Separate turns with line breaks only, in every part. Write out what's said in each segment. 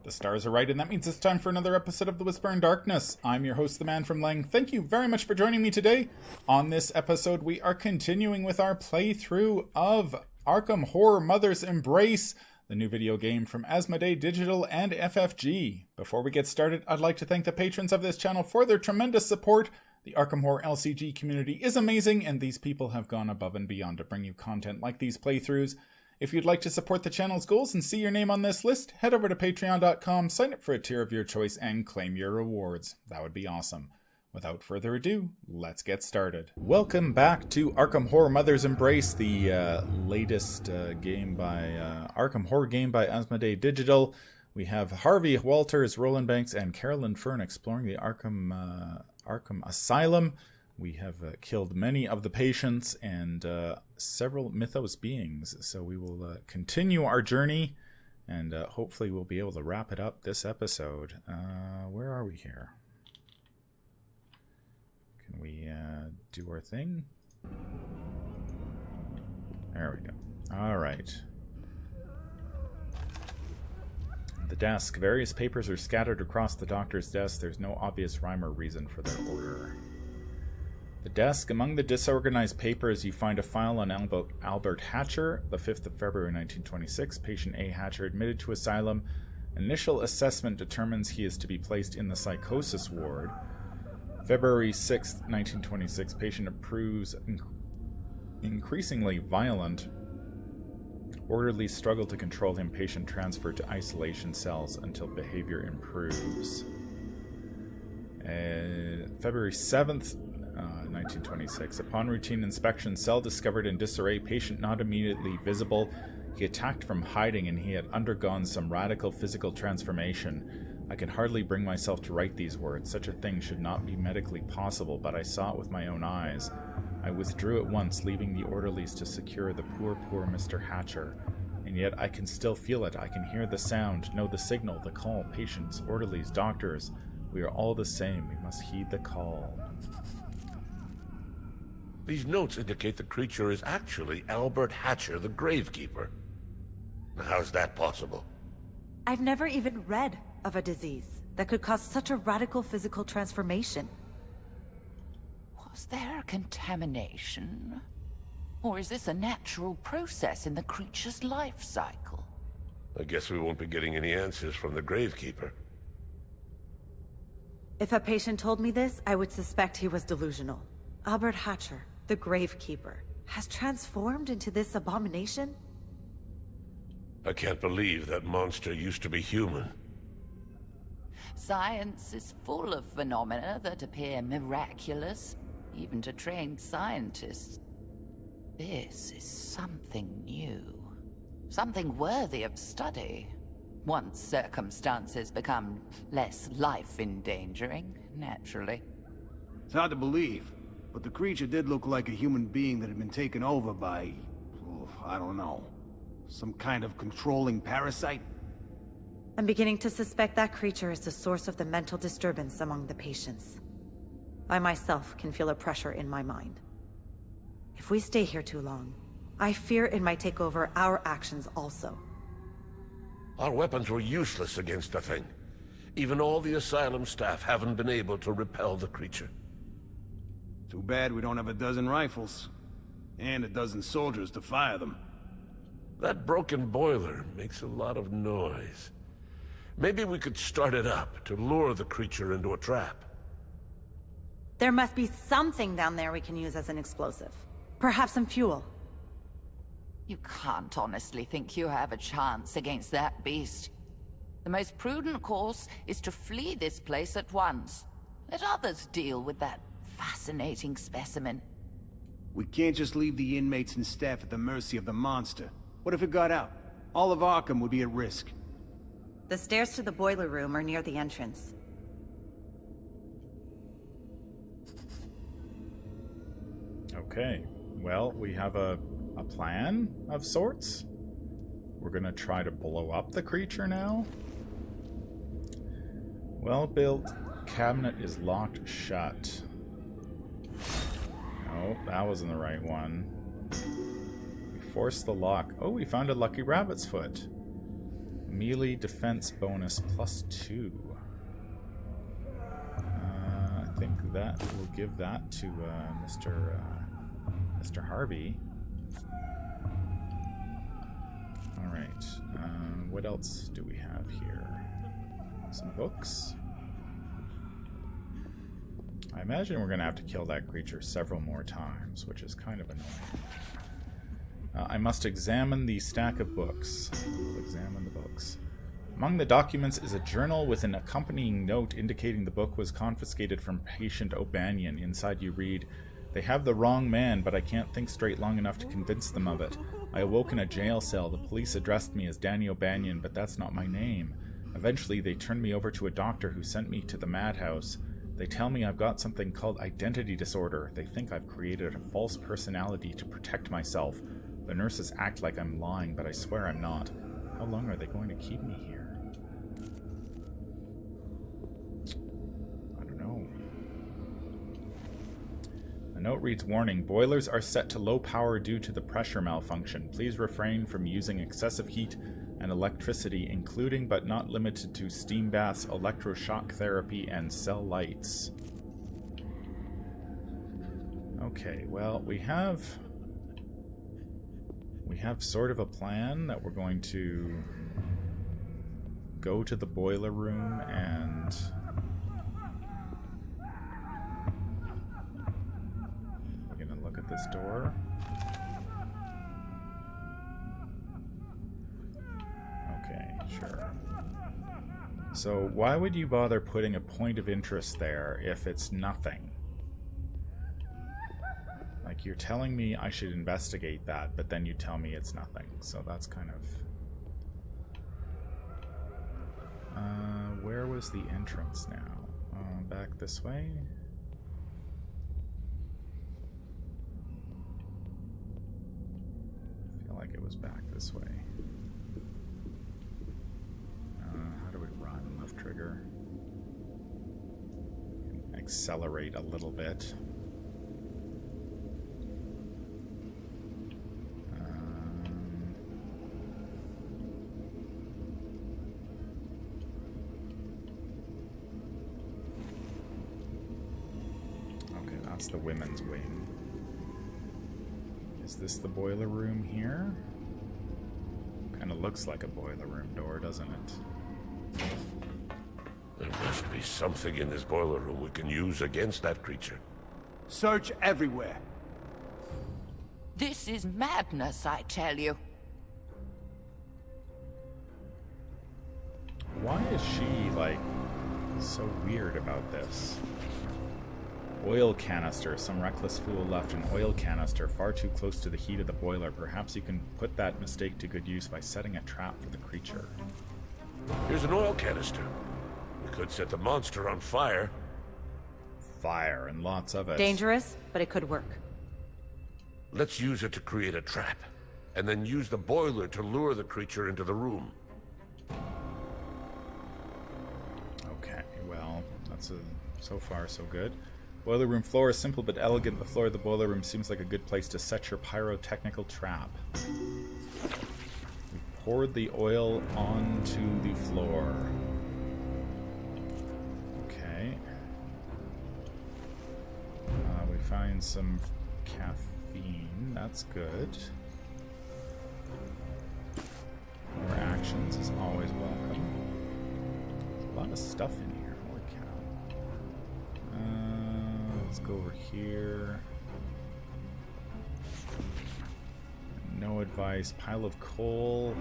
The stars are right, and that means it's time for another episode of The Whisper in Darkness. I'm your host, the Man from Lang. Thank you very much for joining me today. On this episode, we are continuing with our playthrough of Arkham Horror Mother's Embrace, the new video game from Asmodee Digital and FFG. Before we get started, I'd like to thank the patrons of this channel for their tremendous support. The Arkham Horror LCG community is amazing, and these people have gone above and beyond to bring you content like these playthroughs. If you'd like to support the channel's goals and see your name on this list, head over to patreon.com, sign up for a tier of your choice, and claim your rewards. That would be awesome. Without further ado, let's get started. Welcome back to Arkham Horror Mother's Embrace, the latest game by Arkham Horror game by Asmodee Digital. We have Harvey Walters, Roland Banks, and Carolyn Fern exploring the Arkham Asylum. We have killed many of the patients and several mythos beings, so we will continue our journey, and hopefully we'll be able to wrap it up this episode. Where are we here? Can we do our thing? There we go. All right. The desk. Various papers are scattered across the doctor's desk. There's no obvious rhyme or reason for their order. The desk. Among the disorganized papers, you find a file on Albert Hatcher, the 5th of February 1926. Patient A. Hatcher admitted to asylum. Initial assessment determines he is to be placed in the psychosis ward. February 6th, 1926. Patient approves increasingly violent. Orderlies struggle to control him. Patient transferred to isolation cells until behavior improves. February 7th, 1926. Upon routine inspection, cell discovered in disarray, patient not immediately visible. He attacked from hiding, and he had undergone some radical physical transformation. I can hardly bring myself to write these words. Such a thing should not be medically possible, but I saw it with my own eyes. I withdrew at once, leaving the orderlies to secure the poor Mr. Hatcher. And yet I can still feel it. I can hear the sound, know the signal, the call. Patients, orderlies, doctors. We are all the same. We must heed the call.
These notes indicate the creature is actually Albert Hatcher, the Gravekeeper. How's that possible?
I've never even read of a disease that could cause such a radical physical transformation.
Was there a contamination? Or is this a natural process in the creature's life cycle?
I guess we won't be getting any answers from the Gravekeeper.
If a patient told me this, I would suspect he was delusional. Albert Hatcher, the Gravekeeper, has transformed into this abomination?
I can't believe that monster used to be human.
Science is full of phenomena that appear miraculous, even to trained scientists. This is something new. Something worthy of study. Once circumstances become less life-endangering, naturally.
It's hard to believe, but the creature did look like a human being that had been taken over by... I don't know. Some kind of controlling parasite?
I'm beginning to suspect that creature is the source of the mental disturbance among the patients. I myself can feel a pressure in my mind. If we stay here too long, I fear it might take over our actions also.
Our weapons were useless against the thing. Even all the asylum staff haven't been able to repel the creature.
Too bad we don't have a dozen rifles. And a dozen soldiers to fire them.
That broken boiler makes a lot of noise. Maybe we could start it up to lure the creature into a trap.
There must be something down there we can use as an explosive. Perhaps some fuel.
You can't honestly think you have a chance against that beast. The most prudent course is to flee this place at once. Let others deal with that fascinating specimen.
We can't just leave the inmates and staff at the mercy of the monster. What if it got out? All of Arkham would be at risk.
The stairs to the boiler room are near the entrance.
Okay, well, we have a plan of sorts. We're gonna try to blow up the creature now. Well-built cabinet is locked shut. No, that wasn't the right one. We force the lock. Oh, we found a lucky rabbit's foot. Melee defense bonus +2. I think that we'll give that to Mr. Harvey. Alright, what else do we have here? Some books. I imagine we're going to have to kill that creature several more times, which is kind of annoying. I must examine the stack of books. We'll examine the books. Among the documents is a journal with an accompanying note indicating the book was confiscated from patient O'Banion. Inside you read, "They have the wrong man, but I can't think straight long enough to convince them of it. I awoke in a jail cell. The police addressed me as Danny O'Banion, but that's not my name. Eventually, they turned me over to a doctor who sent me to the madhouse. They tell me I've got something called identity disorder. They think I've created a false personality to protect myself. The nurses act like I'm lying, but I swear I'm not. How long are they going to keep me here?" I don't know. The note reads, "Warning, boilers are set to low power due to the pressure malfunction. Please refrain from using excessive heat and electricity, including but not limited to steam baths, electroshock therapy, and cell lights." Okay, well, we have sort of a plan that we're going to go to the boiler room and we're going to look at this door. Okay, sure. So why would you bother putting a point of interest there if it's nothing? Like, you're telling me I should investigate that, but then you tell me it's nothing. So that's kind of... where was the entrance now? Back this way? I feel like it was back this way. How do we run? Left trigger. Accelerate a little bit. That's the women's wing. Is this the boiler room here? Kind of looks like a boiler room door, doesn't it?
There must be something in this boiler room we can use against that creature.
Search everywhere.
This is madness, I tell you.
Why is she, like, so weird about this? Oil canister. Some reckless fool left an oil canister far too close to the heat of the boiler. Perhaps you can put that mistake to good use by setting a trap for the creature.
Here's an oil canister. We could set the monster on fire.
Fire, and lots of it.
Dangerous, but it could work.
Let's use it to create a trap, and then use the boiler to lure the creature into the room.
Okay, well, that's so far so good. Boiler room floor is simple but elegant. The floor of the boiler room seems like a good place to set your pyrotechnical trap. We poured the oil onto the floor. Okay. We find some caffeine. That's good. More actions is always welcome. There's a lot of stuff in here. Holy cow. Let's go over here. No advice. Pile of coal.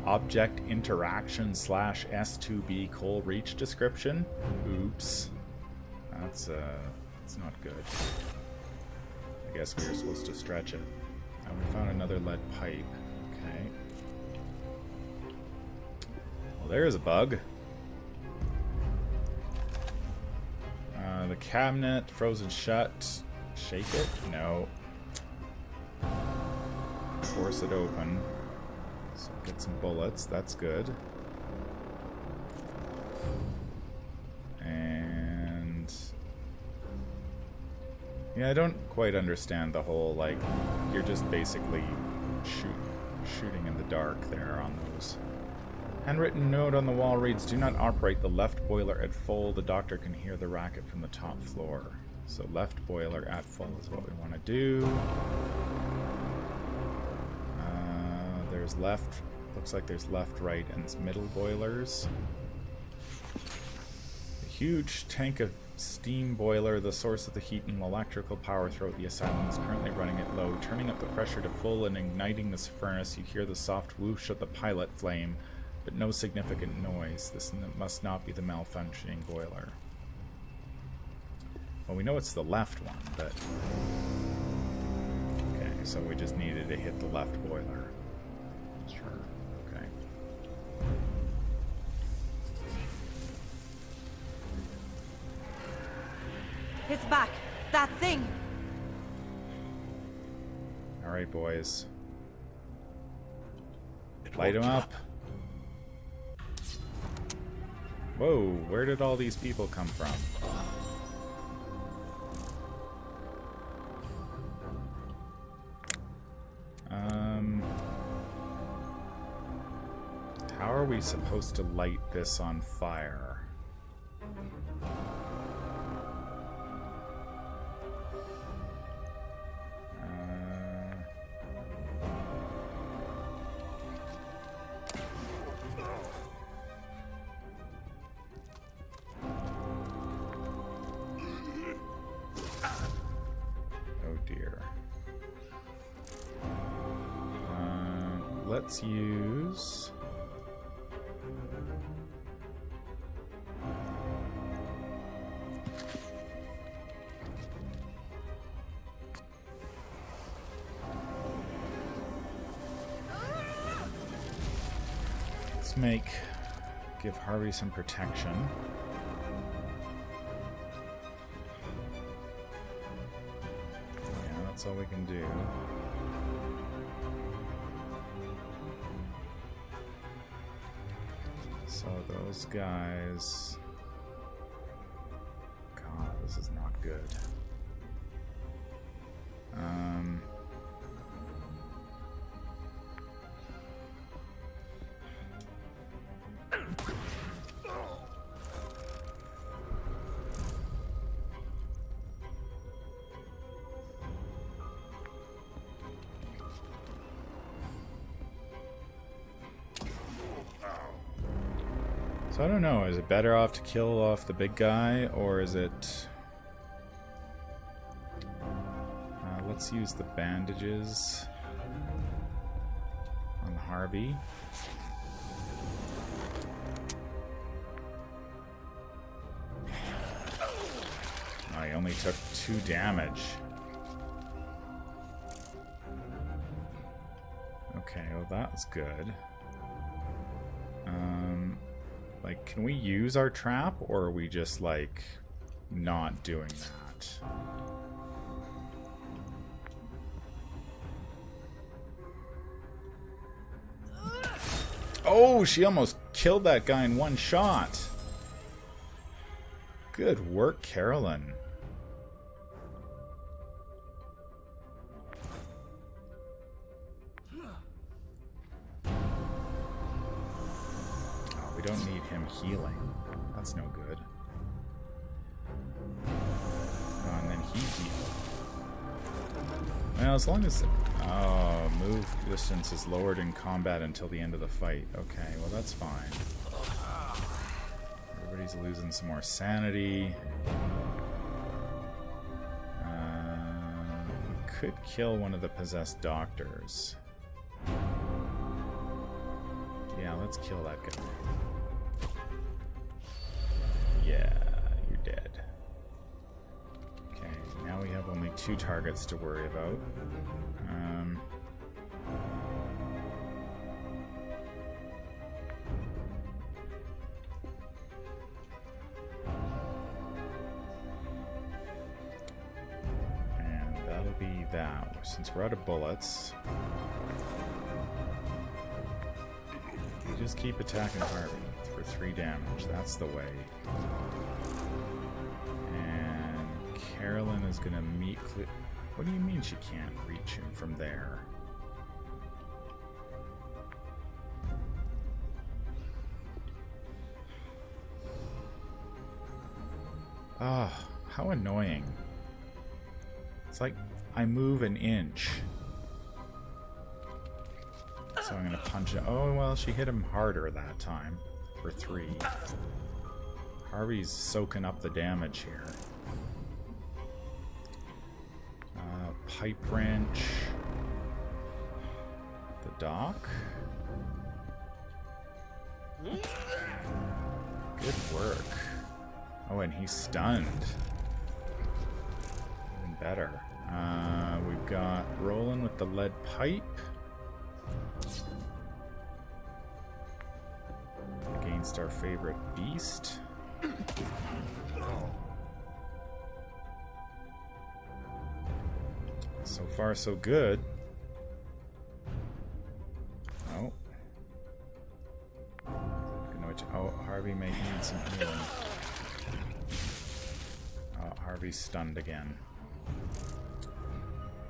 Object interaction / S2B coal reach description. Oops. That's not good. I guess we were supposed to stretch it. And we found another lead pipe. Okay. Well, there's a bug. The cabinet, frozen shut. Shake it? No. Force it open. So get some bullets. That's good. And... yeah, I don't quite understand the whole, like, you're just basically shooting in the dark there on those. Handwritten note on the wall reads, "Do not operate the left boiler at full. The doctor can hear the racket from the top floor." So left boiler at full is what we want to do. There's left, looks like there's left, right, and middle boilers. A huge tank of steam boiler, the source of the heat and electrical power throughout the asylum, is currently running it low. Turning up the pressure to full and igniting this furnace, you hear the soft whoosh of the pilot flame, but no significant noise. This must not be the malfunctioning boiler. Well, we know it's the left one, but... Okay, so we just needed to hit the left boiler. Sure, okay.
It's back! That thing!
Alright, boys.
It
Light
won't
him
give
up. Whoa, where did all these people come from? How are we supposed to light this on fire? Oh dear. Let's use... give Harvey some protection. Yeah, that's all we can do. So those guys... God, this is not good. So I don't know, is it better off to kill off the big guy, or is it... let's use the bandages on Harvey. Oh, he only took 2 damage. Okay, well that's good. Like, can we use our trap, or are we just, like, not doing that? Oh, she almost killed that guy in one shot. Good work, Carolyn. We don't need him healing. That's no good. Oh, and then he healed. Well, as long as... Oh, move distance is lowered in combat until the end of the fight. Okay, well that's fine. Everybody's losing some more sanity. We could kill one of the possessed doctors. Yeah, let's kill that guy. Yeah, you're dead. Okay, now we have only 2 targets to worry about. And that'll be that. Since we're out of bullets, you just keep attacking Harvey for 3 damage. That's the way. And Carolyn is gonna meet... What do you mean she can't reach him from there? Oh, how annoying. It's like I move an inch. So I'm going to punch it. Oh, well, she hit him harder that time. For 3. Harvey's soaking up the damage here. Pipe wrench. The dock. Good work. Oh, and he's stunned. Even better. We've got Roland with the lead pipe. Against our favorite beast. So far, so good. Oh. Oh, Harvey may need some healing. Oh, Harvey's stunned again.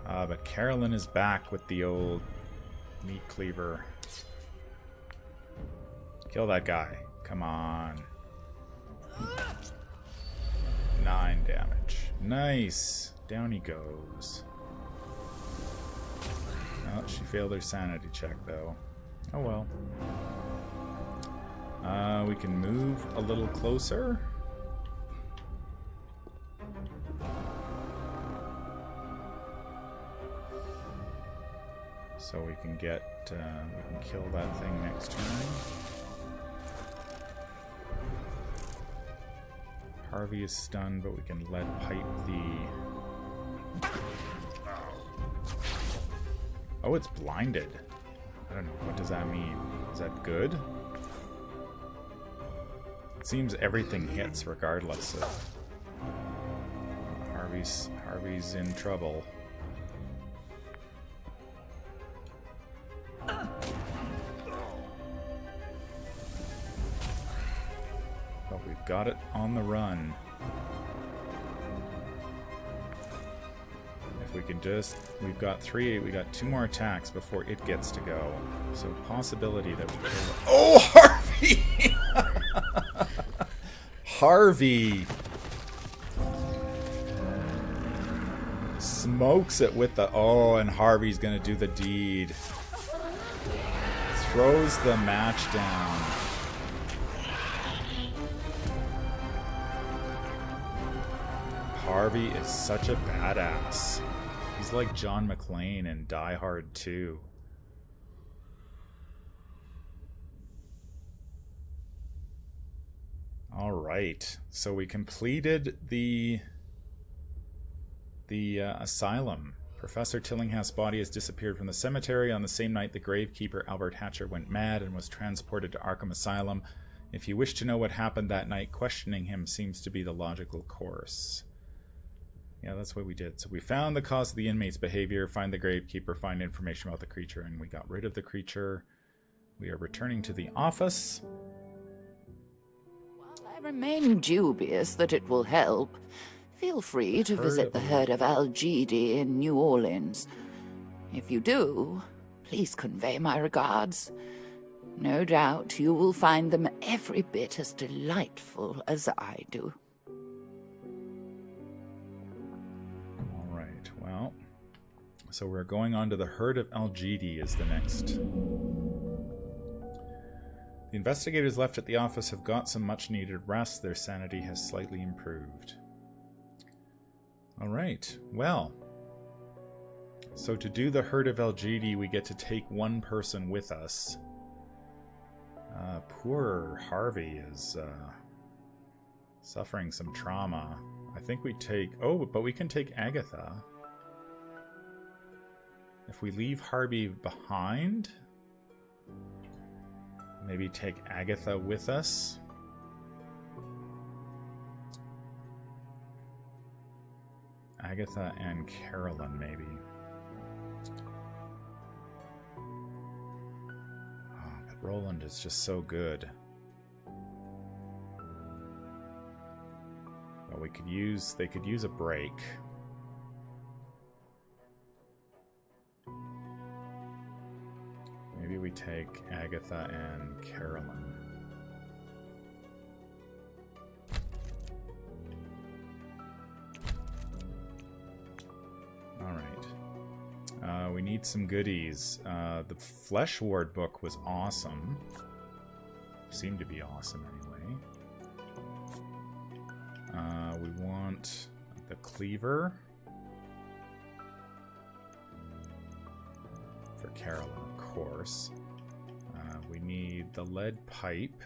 But Carolyn is back with the old meat cleaver. Kill that guy. Come on. 9 damage. Nice. Down he goes. Oh, she failed her sanity check, though. Oh well. We can move a little closer. So we can get, we can kill that thing next turn. Harvey is stunned, but we can lead pipe the... Oh, it's blinded. I don't know. What does that mean? Is that good? It seems everything hits regardless of... Harvey's in trouble. But we've got it on the run. If we can just... We've got 2 more attacks before it gets to go. So possibility that we kill it. Oh, Harvey! Harvey! Smokes it with the... Oh, and Harvey's gonna do the deed. Throws the match down. Harvey is such a badass. He's like John McClane in Die Hard 2. Alright, so we completed the asylum. Professor Tillinghath's body has disappeared from the cemetery. On the same night, the gravekeeper Albert Hatcher went mad and was transported to Arkham Asylum. If you wish to know what happened that night, questioning him seems to be the logical course. Yeah, that's what we did. So we found the cause of the inmate's behavior, find the gravekeeper, find information about the creature, and we got rid of the creature. We are returning to the office.
While I remain dubious that it will help, feel free to visit the herd of Algidi in New Orleans. If you do, please convey my regards. No doubt you will find them every bit as delightful as I do.
Alright, well, so we're going on to the herd of Algidi is the next. The investigators left at the office have got some much-needed rest. Their sanity has slightly improved. Alright, well, so to do the herd of Algidi, we get to take one person with us. Poor Harvey is suffering some trauma. I think we take... Oh, but we can take Agatha. If we leave Harvey behind, maybe take Agatha with us. Agatha and Carolyn, maybe. Roland is just so good. Well, they could use a break. Maybe we take Agatha and Carolyn. need some goodies. The Flesh Ward book was awesome. Seemed to be awesome anyway. We want the cleaver. For Carolyn, of course. We need the lead pipe.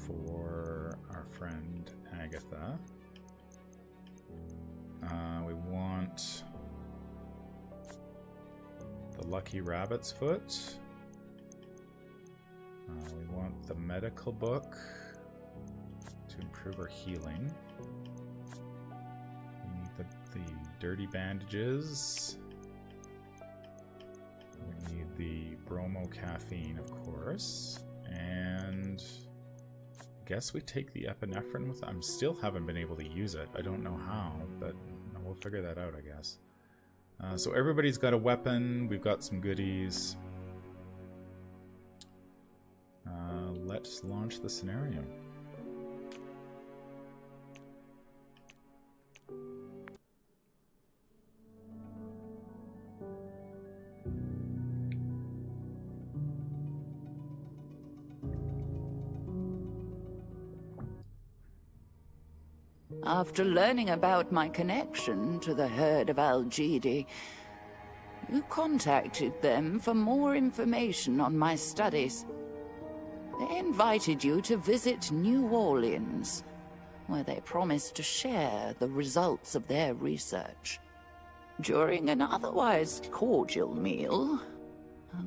For our friend Agatha. We want the Lucky Rabbit's Foot. We want the medical book to improve our healing. We need the dirty bandages. We need the bromo caffeine, of course. And I guess we take the epinephrine with. I still haven't been able to use it. I don't know how, but we'll figure that out, I guess. So everybody's got a weapon. We've got some goodies. Let's launch the scenario.
After learning about my connection to the herd of Al-Jidi, you contacted them for more information on my studies. They invited you to visit New Orleans, where they promised to share the results of their research. During an otherwise cordial meal,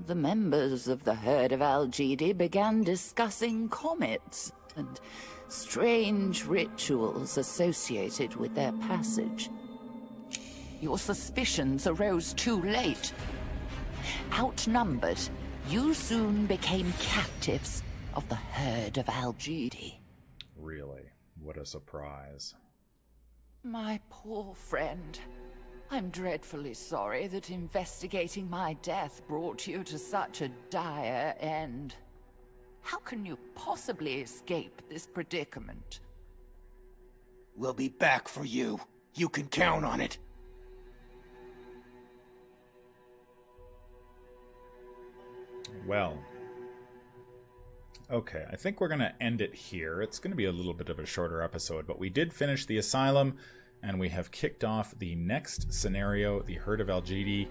the members of the herd of Al-Jidi began discussing comets and strange rituals associated with their passage. Your suspicions arose too late. Outnumbered, you soon became captives of the herd of Al-Jidi.
Really? What a surprise.
My poor friend. I'm dreadfully sorry that investigating my death brought you to such a dire end. How can you possibly escape this predicament?
We'll be back for you. You can count on it.
Well, okay, I think we're going to end it here. It's going to be a little bit of a shorter episode, but we did finish the asylum, and we have kicked off the next scenario, the Herd of Al-Jidi,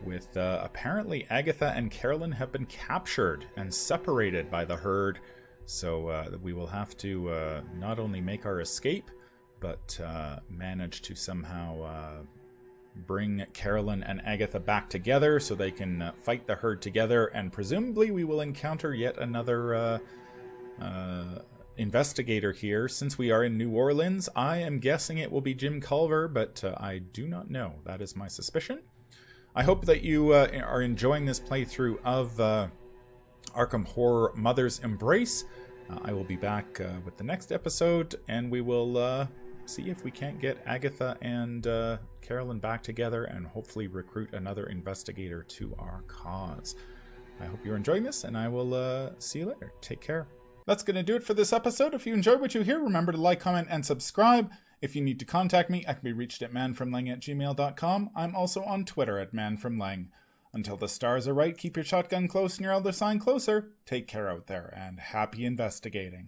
with apparently Agatha and Carolyn have been captured and separated by the herd. So we will have to not only make our escape, but manage to somehow bring Carolyn and Agatha back together so they can fight the herd together. And presumably we will encounter yet another investigator here. Since we are in New Orleans, I am guessing it will be Jim Culver, but I do not know. That is my suspicion. I hope that you are enjoying this playthrough of Arkham Horror Mother's Embrace. I will be back with the next episode, and we will see if we can't get Agatha and Carolyn back together and hopefully recruit another investigator to our cause. I hope you're enjoying this, and I will see you later. Take care. That's going to do it for this episode. If you enjoyed what you hear, remember to like, comment, and subscribe. If you need to contact me, I can be reached at manfromlang@gmail.com. I'm also on Twitter at manfromlang. Until the stars are right, keep your shotgun close and your elder sign closer. Take care out there, and happy investigating.